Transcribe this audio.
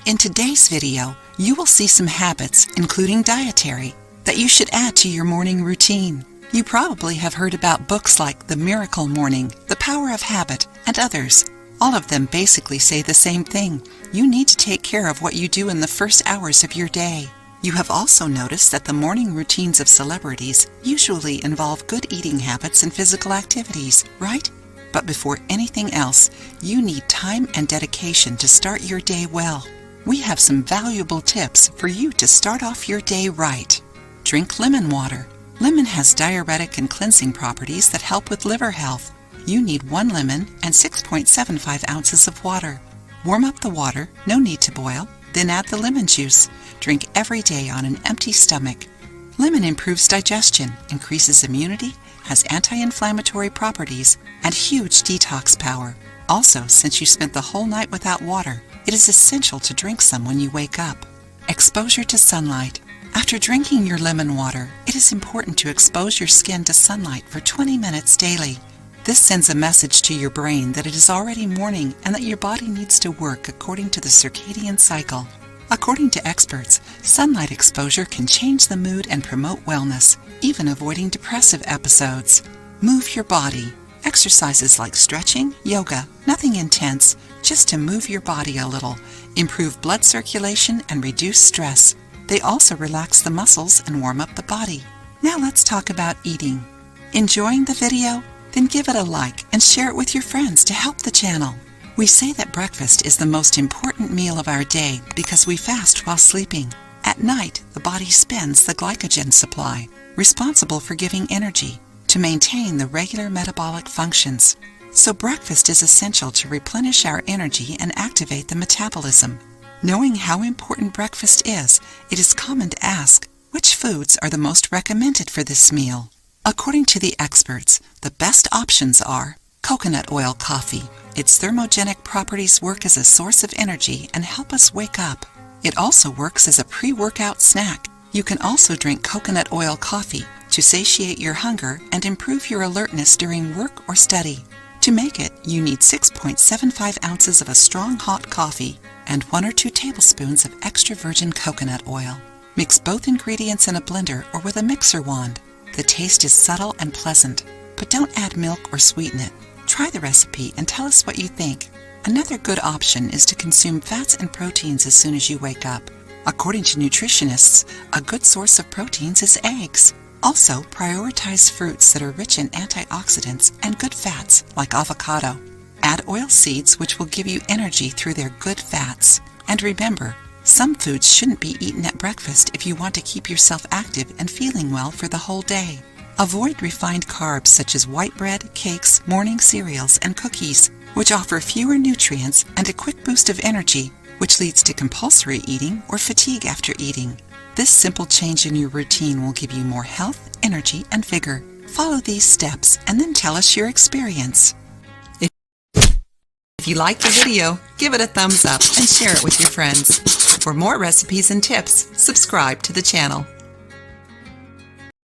In today's video, you will see some habits, including dietary, that you should add to your morning routine. You probably have heard about books like The Miracle Morning, The Power of Habit, and others. All of them basically say the same thing. You need to take care of what you do in the first hours of your day. You have also noticed that the morning routines of celebrities usually involve good eating habits and physical activities, right? But before anything else, you need time and dedication to start your day well. We have some valuable tips for you to start off your day right. Drink lemon water. Lemon has diuretic and cleansing properties that help with liver health. You need 1 lemon and 6.75 ounces of water. Warm up the water, no need to boil, then add the lemon juice. Drink every day on an empty stomach. Lemon improves digestion, increases immunity, has anti-inflammatory properties, and huge detox power. Also, since you spent the whole night without water, it is essential to drink some when you wake up. Exposure to sunlight. After drinking your lemon water, it is important to expose your skin to sunlight for 20 minutes daily. This sends a message to your brain that it is already morning and that your body needs to work according to the circadian cycle. According to experts, sunlight exposure can change the mood and promote wellness, even avoiding depressive episodes. Move your body. Exercises like stretching, yoga, nothing intense, just to move your body a little, improve blood circulation and reduce stress. They also relax the muscles and warm up the body. Now let's talk about eating. Enjoying the video? Then give it a like and share it with your friends to help the channel. We say that breakfast is the most important meal of our day because we fast while sleeping. At night, the body spends the glycogen supply, responsible for giving energy, to maintain the regular metabolic functions. So breakfast is essential to replenish our energy and activate the metabolism. Knowing how important breakfast is, it is common to ask, which foods are the most recommended for this meal? According to the experts, the best options are coconut oil coffee. Its thermogenic properties work as a source of energy and help us wake up. It also works as a pre-workout snack. You can also drink coconut oil coffee to satiate your hunger and improve your alertness during work or study. To make it, you need 6.75 ounces of a strong hot coffee and 1 or 2 tablespoons of extra virgin coconut oil. Mix both ingredients in a blender or with a mixer wand. The taste is subtle and pleasant, but don't add milk or sweeten it. Try the recipe and tell us what you think. Another good option is to consume fats and proteins as soon as you wake up. According to nutritionists, a good source of proteins is eggs. Also, prioritize fruits that are rich in antioxidants and good fats, like avocado. Add oil seeds, which will give you energy through their good fats. And remember, some foods shouldn't be eaten at breakfast if you want to keep yourself active and feeling well for the whole day. Avoid refined carbs such as white bread, cakes, morning cereals, and cookies, which offer fewer nutrients and a quick boost of energy, which leads to compulsory eating or fatigue after eating. This simple change in your routine will give you more health, energy, and vigor. Follow these steps and then tell us your experience. If you liked the video, give it a thumbs up and share it with your friends. For more recipes and tips, subscribe to the channel.